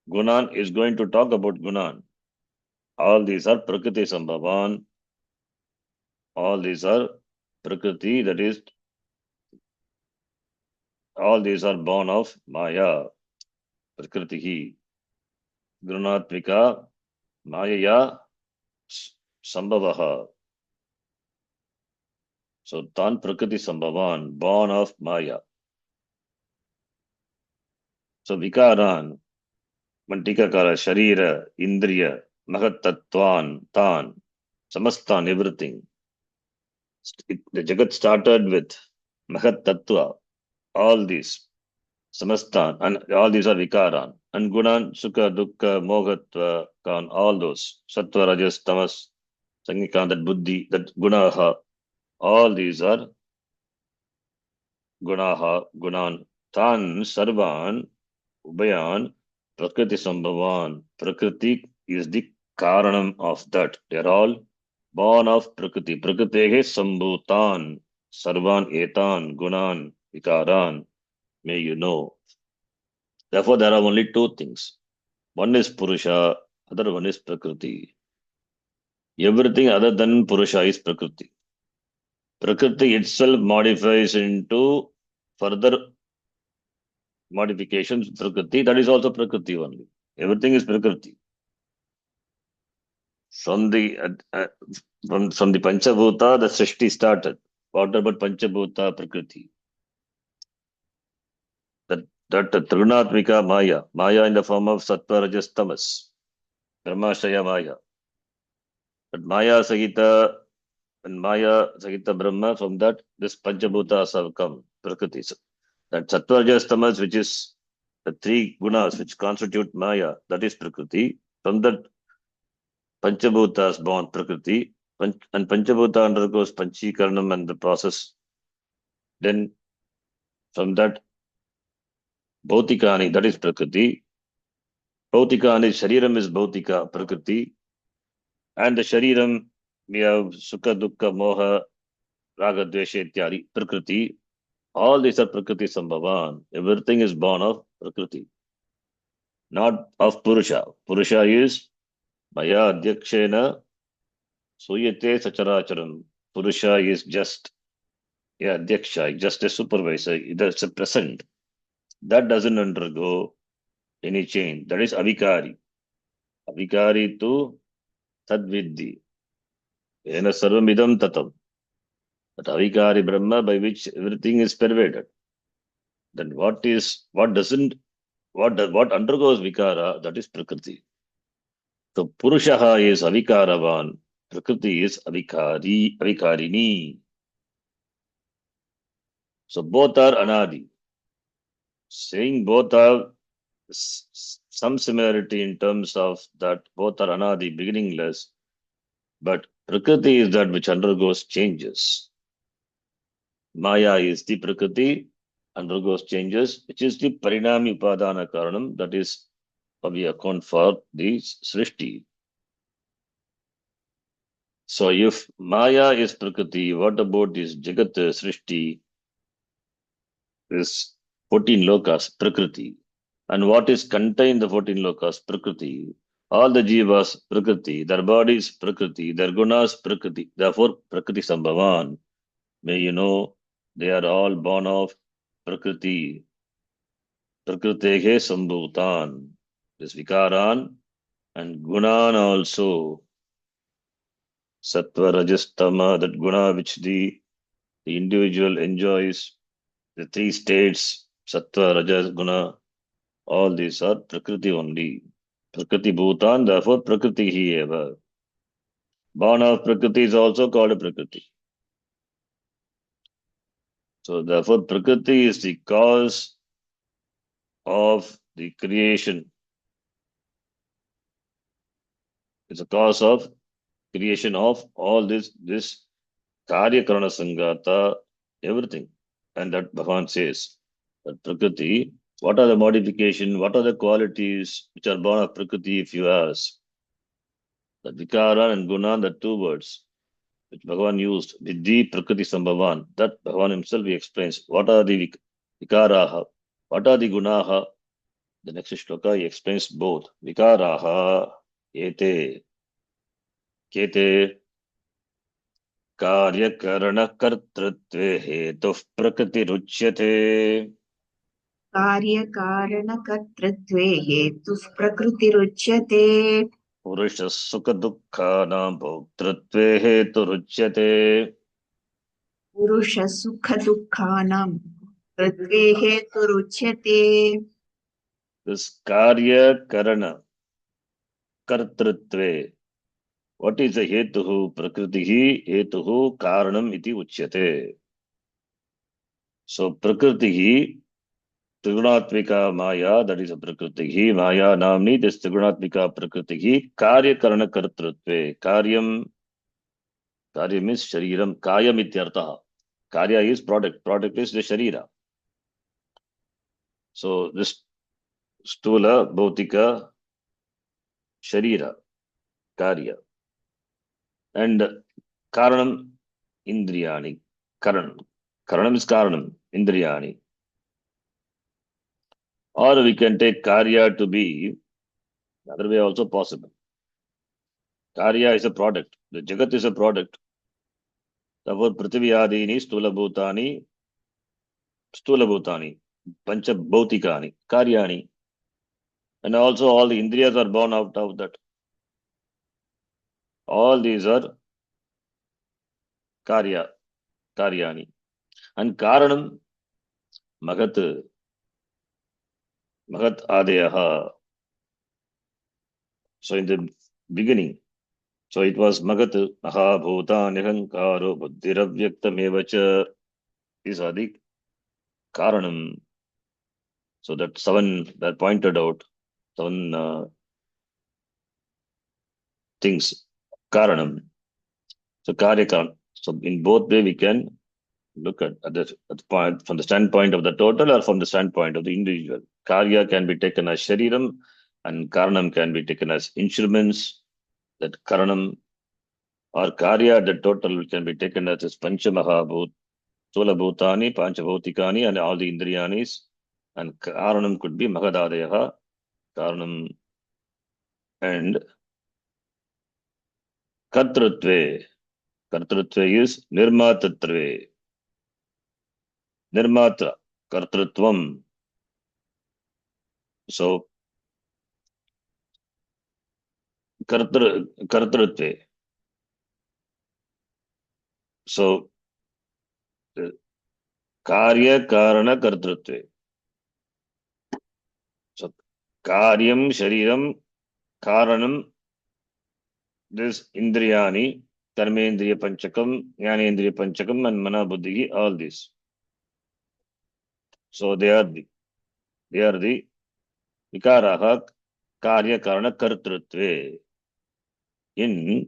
Gunan is going to talk about Gunan. All these are Prakriti Sambhavan. All these are Prakriti, that is, all these are born of Maya. Prakriti. Gunatmika Mayaya Sambhavaha. So, Tan Prakriti Sambhavan, born of Maya. So, Vikaran, Mantikakara, Sharira, Indriya, Mahatatvan, Tan, Samastan, everything. The Jagat started with Mahat Tattva, all these, Samastan, and all these are Vikaran. And Gunan, Sukha, Dukkha, Mohatva, Kan, all those, Sattva, Rajas, Tamas, Sangikan, that Buddhi, that Gunaha, all these are Gunaha, Gunan. Tan, Sarvan, Ubayan, Prakriti Sambhavan. Prakriti is the Karanam of that. They are all born of Prakriti. Prakritehe Sambhutan, Sarvan Etan, Gunan, Vikaran. May you know. Therefore, there are only two things. One is Purusha, other one is Prakriti. Everything other than Purusha is Prakriti. Prakriti itself modifies into further modifications, Prakriti. That is also Prakriti only. Everything is Prakriti. From the from the Panchabhuta, the Srishti started. What about Panchabhuta Prakriti? That Trunatmika Maya, Maya in the form of Sattva Rajas Tamas, Brahmashaya Maya. But Maya Sagita and Maya Sagita Brahma, from that this Panchabhutas have come, Prakriti. That Sattva Rajas Tamas, which is the three gunas which constitute Maya, that is Prakriti. From that Panchabhutas born Prakriti, and Panchabhuta undergoes Panchikaranam and the process. Then from that Bhautikani, that is Prakriti. Bhautikani, Shariram is Bhautika, Prakriti. And the Shariram, we have Sukha, Dukkha, Moha, Raga, Dvesha, Ityadi, Prakriti. All these are Prakriti Sambhavan. Everything is born of Prakriti, not of Purusha. Purusha is Maya Adhyakshena Suyate Sacharacharam. Purusha is just Adhyaksha, just a supervisor. That's a present. That doesn't undergo any change. That is Avikari. Avikari to Tadviddi. Ena Sarvamidam Tatam. That Avikari Brahma by which everything is pervaded. Then what undergoes Vikara, that is Prakriti. So Purushaha is Avikaravan, Prakriti is Avikarini. So both are Anadi. Saying both have some similarity in terms of that both are Anadi, beginningless, but Prakriti is that which undergoes changes. Maya is the Prakriti, undergoes changes, which is the Parinami Upadana Karanam, that is how we account for the Srishti. So if Maya is Prakriti, what about this Jagat Srishti? Is 14 lokas, Prakriti. And what is contained in the 14 lokas, Prakriti? All the jivas, Prakriti. Their bodies, Prakriti. Their gunas, Prakriti. Therefore, Prakriti Sambhavan. May you know, they are all born of Prakriti. Prakritehe Sambhutan. This Vikaran and Gunan also. Sattva, Rajas, Tama, that guna which the individual enjoys. The three states, Sattva, Rajas, Guna, all these are Prakriti only. Prakriti Bhutan, therefore Prakriti hi eva. Born of Prakriti is also called a Prakriti. So therefore, Prakriti is the cause of the creation. It's a cause of creation of all this Karya Karana Sangata, everything. And that Bhagavan says that Prakriti, what are the modification, what are the qualities which are born of Prakriti, if you ask? The Vikara and Guna, the two words which Bhagavan used, Vidhi Prakriti Sambhavan, that Bhagavan himself he explains. What are the Vikaraha? What are the Gunaha? The next shloka he explains both. Vikaraha, ete, kete, कार्यकरणकर्तृत्वे हेतुः प्रकृतिरुच्यते कार्यकारणकर्तृत्वे हेतुः प्रकृतिरुच्यते पुरुषः सुखदुःखानां भोक्तृत्वे हेतुरुच्यते पुरुषः सुखदुःखानां कृत्वे हेतुरुच्यते this कार्यकरण कर्तृत्वे what is the hetuः प्रकृतिः हेतुः कारणम् इति उच्यते so प्रकृतिः त्रिगुणात्मिका माया that is a प्रकृतिः माया नाम्नी this त्रिगुणात्मिका प्रकृतिः कार्यकरणकर्तृत्वे कार्यं Karya means shariram, kayam ityartha. Karya is product. Product is the sharira. So this stula, bhautika, sharira, karya. And karanam, indriyani. Karanam. Karanam is karanam, indriyani. Or we can take karya to be, other way also possible. Karya is a product. The jagat is a product. Therefore, prithiviyadini, stula bhutani, pancha bhautikani, karyani. And also all the indriyas are born out of that. All these are karyani. And karanam, mahat adeyaha. So in the beginning, so it was magat, aha, bhuta, nihankaro, buddhiravyaktam evacha. These are the karanam. So that seven that pointed out, seven things, karanam. So karyakaran. So in both way we can look at the point from the standpoint of the total or from the standpoint of the individual. Karya can be taken as shariram and karanam can be taken as instruments. That karanam or karya, the total can be taken as pancha mahabhut, sola bhutani, pancha bhautikani and all the indriyanis. And karanam could be mahadadeyaha, karanam and kartrutve. Kartrutve is nirmatatve. Nirmatra, kartrutvam. So kartrutve. So karya karana kartrutve. So karyam shariram karanam this indriyani karmendriya panchakam jnanendriya panchakam and mana buddhi all this. So they are the vikaraha karya karana kartrutve. In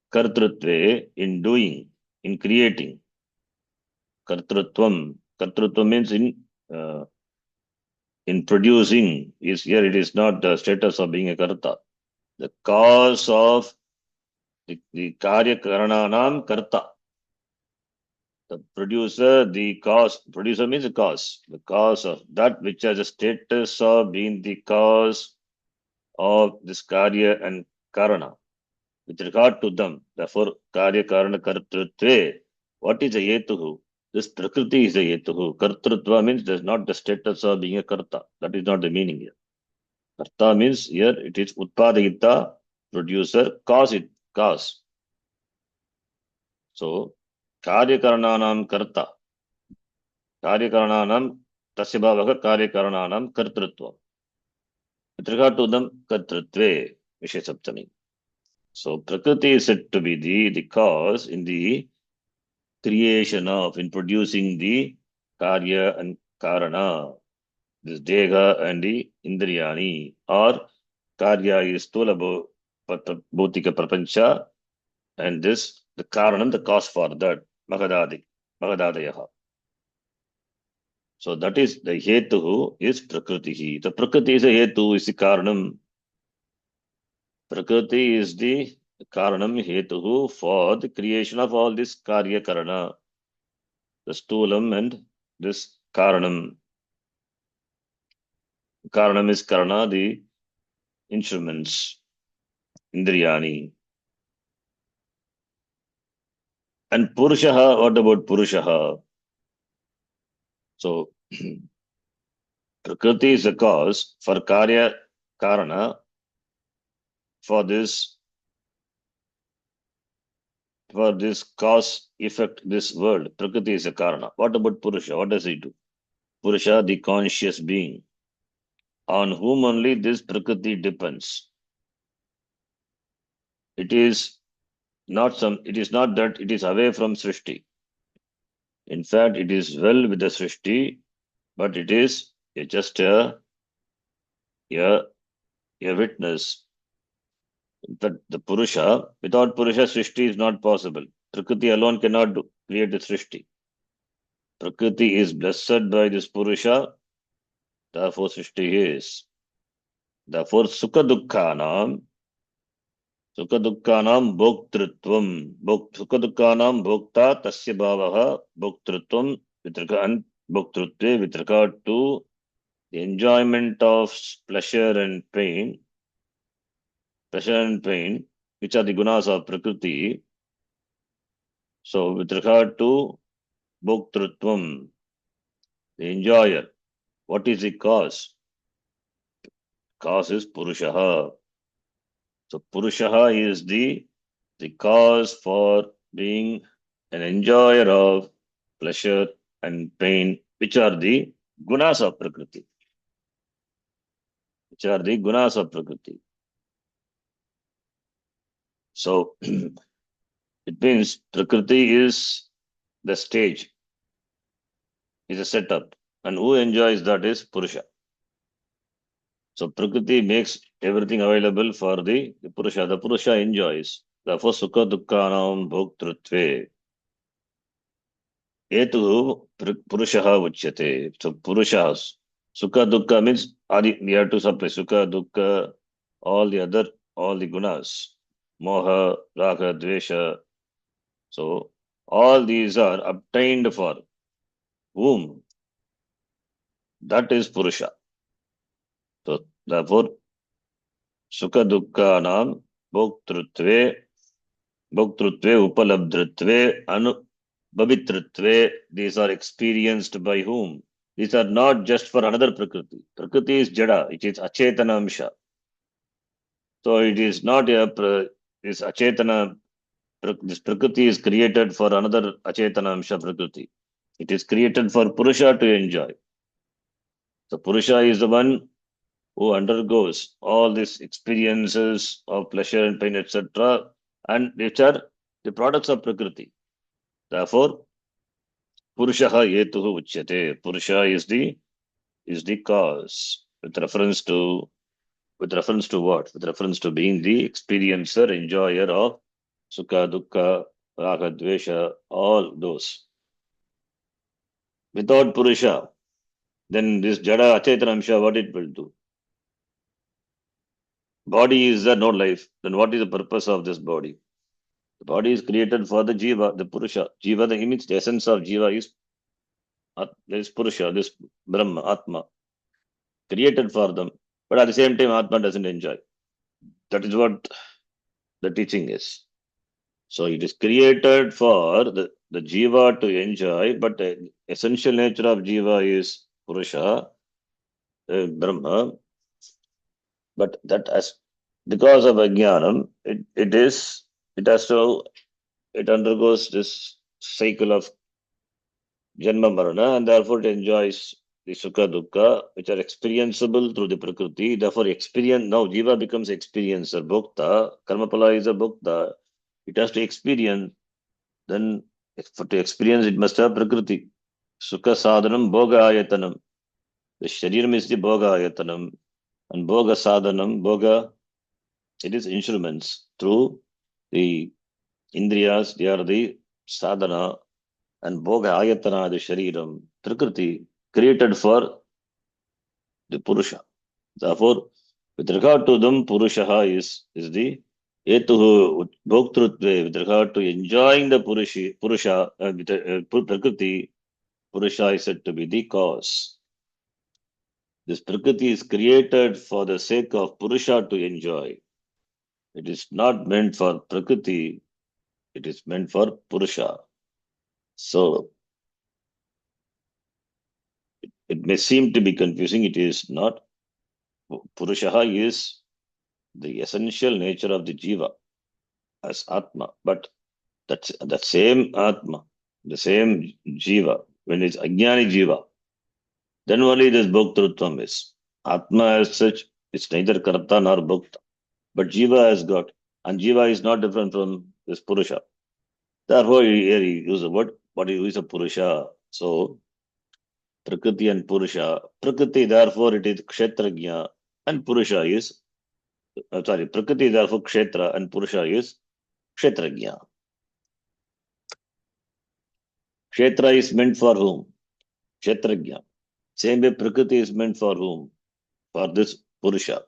kartrutve, in doing, in creating. Kartrutvam means in producing. Is here it is not the status of being a karta. The cause of the karya karananam karta. The producer, the cause. Producer means the cause. The cause of that which has a status of being the cause of this karya and karana. With regard to them, therefore, karya karana kartrutve. What is a yetuhu? This prakriti is a yetuhu. Kartrutva means there's not the status of being a karta. That is not the meaning here. Karta means here it is utpadayita, producer, cause. So, कार्यकरणानां कर्ता कार्यकरणानां तस्य भावः कार्यकरणानां कर्तृत्वम् with regard to them कर्तृत्वे विषय सप्तमी. So prakriti is said to be the cause in the creation of in producing the karya and karana, this dega and the indriyani, or karya is stula bhautika prapancha, and this the karanam, the cause for that, magadadayaha. So that is the hetu is prakriti. The prakriti is a hetu, is the karanam. Prakriti is the karanam hetu for the creation of all this karya karana, the stulam and this karanam. Karanam is karana, the instruments, indriyani. And purushaha, what about purushaha? So prakriti is the cause for karya karana for this cause effect, this world. Prakriti is a karana. What about purusha? What does he do? Purusha, the conscious being, on whom only this prakriti depends. It is not that it is away from Srishti. In fact, it is well with the Srishti, but it is just a witness. In fact, the Purusha, without Purusha, Srishti is not possible. Prakriti alone cannot create the Srishti. Prakriti is blessed by this Purusha, therefore Srishti is. Therefore, Sukha Dukkhanam Bhoktritvam. Sukha Dukkhanam Bhokta Tasya Bhavaha Bhoktritvam and Bhoktritve with regard to the enjoyment of pleasure and pain, which are the gunas of Prakriti. So, with regard to Bhoktritvam, the enjoyer, what is the cause? Cause is Purushaha. So, Purushaha is the cause for being an enjoyer of pleasure and pain, which are the gunas of Prakriti. So, it means Prakriti is the stage, is a setup, and who enjoys that is Purusha. So, Prakriti makes everything available for the Purusha. The Purusha enjoys. Therefore, Sukha Dukkhanam Bhoktrutve. Etu Purushaha Uchyate. So, Purushas. Sukha Dukkha means we have to supply Sukha Dukkha, all the gunas. Moha, Raga, Dvesha. So, all these are obtained for whom? That is Purusha. So, therefore, Sukha Dukkhanam Bhoktrutve, Upalabdritve, Babitritve, these are experienced by whom? These are not just for another Prakriti. Prakriti is Jada, it is Achetanamsha. So it is not this Achetana, this Prakriti is created for another Achetanamsha Prakriti. It is created for Purusha to enjoy. So Purusha is the one who undergoes all these experiences of pleasure and pain, etc., and which are the products of Prakriti. Therefore, Purushaha Yetuhu Uchyate. Purusha is the cause. With reference to what? With reference to being the experiencer, enjoyer of Sukha, Dukkha, Raga, Dvesha, all those. Without Purusha, then this Jada Achetanamsha, what it will do? Body is there, no life. Then what is the purpose of this body? The body is created for the Jiva, the Purusha. Jiva, the image, the essence of Jiva is this Purusha, this Brahma, Atma, created for them. But at the same time, Atma doesn't enjoy. That is what the teaching is. So it is created for the Jiva to enjoy, but the essential nature of Jiva is Purusha, Brahma. But that as because of Ajnanam, it undergoes this cycle of Janma Marana, and therefore it enjoys the Sukha Dukkha, which are experienceable through the Prakriti. Therefore, now Jiva becomes experiencer, Bhokta, Karmapala is a Bhokta. It has to experience, then to experience it must have Prakriti. Sukha sadhanam bhoga ayatanam. The shariram is the bhoga ayatanam. And bhoga sadhanam, bhoga, it is instruments. Through the indriyas, they are the sadhana. And bhoga ayatana, the shariram, prakriti, created for the purusha. Therefore, with regard to them, purushaha is the etuhu bhoktrutve. With regard to enjoying the purusha, with, prakriti, purusha is said to be the cause. This prakriti is created for the sake of purusha to enjoy. It is not meant for prakriti, it is meant for purusha. So it may seem to be confusing, it is not. Purushaha is the essential nature of the jiva as Atma. But that same Atma, the same jiva, when it's Ajnani jiva, then only this Bhoktrutvam is. Atma as such, it's neither Karta nor Bhokta. But jiva has got, and jiva is not different from this Purusha. Therefore, here he uses the word, what is a Purusha? So, Prakriti and Purusha. Prakriti, therefore, it is Kshetrajna, and Purusha is, Prakriti, therefore, Kshetra, and Purusha is Kshetrajna. Kshetra is meant for whom? Kshetrajna. Same way, Prakriti is meant for whom? For this Purusha.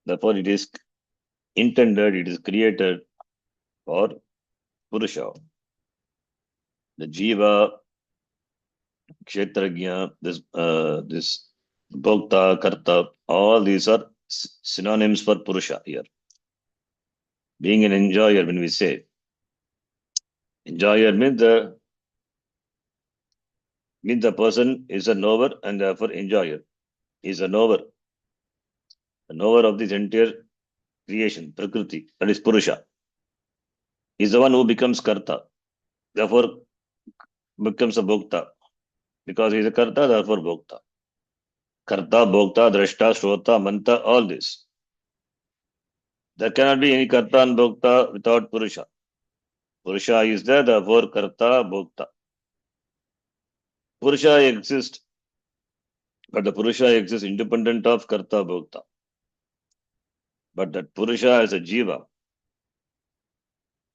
Therefore, it is intended, it is created for Purusha. The Jiva, Kshetrajna, this Bhokta, Karta, all these are synonyms for Purusha here. Being an enjoyer, when we say, enjoyer means the person is a knower and therefore enjoyer. He is a knower of this entire creation, Prakriti, that is Purusha. He is the one who becomes Karta, therefore becomes a Bhokta. Because he is a Karta, therefore Bhokta. Karta, Bhokta, Drashta, Shrota, Manta, all this. There cannot be any Karta and Bhokta without Purusha. Purusha is there, therefore Karta, Bhokta. Purusha exists, but the Purusha exists independent of Karta, Bhokta. But that Purusha is a Jiva.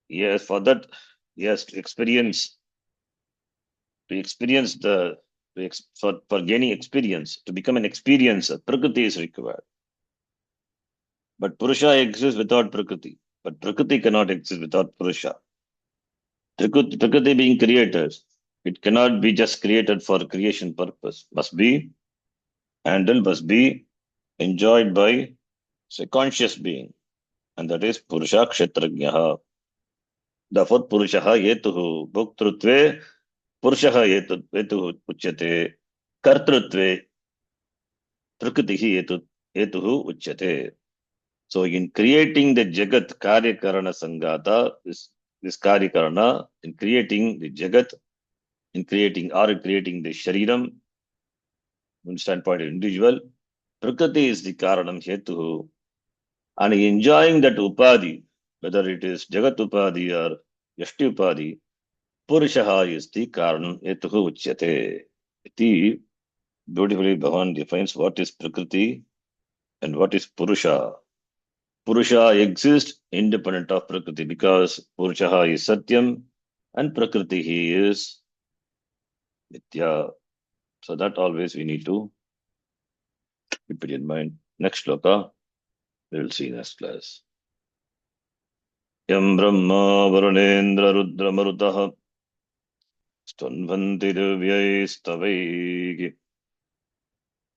Yes, for that, he has to experience for gaining experience, to become an experiencer, Prakriti is required. But Purusha exists without Prakriti. But Prakriti cannot exist without Purusha. Prakriti being created, it cannot be just created for creation purpose. Must be handled, must be enjoyed by a conscious being. And that is Purusha Kshetrajnaha. Therefore, Purushaha yetuhu bhoktrutve, Purushaha yetuhu uchyate, kartrutve, prakritihi yetuhu uchyate. So, in creating the Jagat Karya Karana Sangata, this Karya Karana, in creating the Jagat, in creating the Shariram, from the standpoint of individual, Prakriti is the Karanam Hetuhu, and enjoying that Upadhi, whether it is Jagat Upadhi or Yashti Upadhi, Purushaha is the Karanam Hetuhu Uchyate. Iti beautifully Bhagavan defines what is Prakriti and what is Purusha. Purusha exists independent of Prakriti because Purushaha is Satyam and Prakriti is Nitya. So that always we need to keep it in mind. Next shloka, we will see next class. Yam Brahma Varunendra Rudra Marutaha Stunvanti Divyai Stavai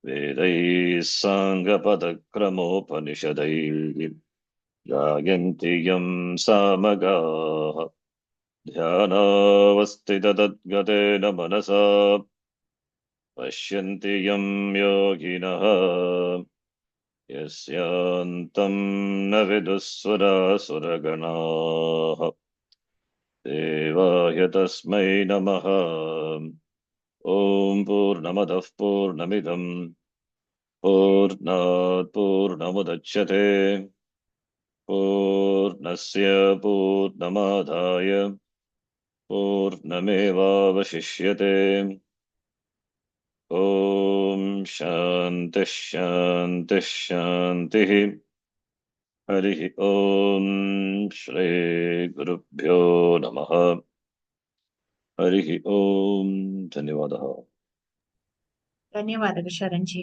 Vedai Sangha Padakramopanishadai Jayanti Yam Samagaha ध्यानावस्थिततद्गतेन मनसा पश्यन्ति यं योगिनः यस्यान्तं न विदुःसुरासुरगणाः देवाय तस्मै नमः ॐ पूर्णमदः पूर्णमिदं पूर्णात् पूर्णमुदच्यते पूर्णस्य पूर्णमादाय पूर्णमेवावशिष्यते। ॐ शान्तिः शान्तिः शान्तिः। हरिः ॐ श्रीगुरुभ्यो नमः। हरिः ॐ। धन्यवादः। ಧನ್ಯವಾದಗಳು ಶರಣ್ಜಿ.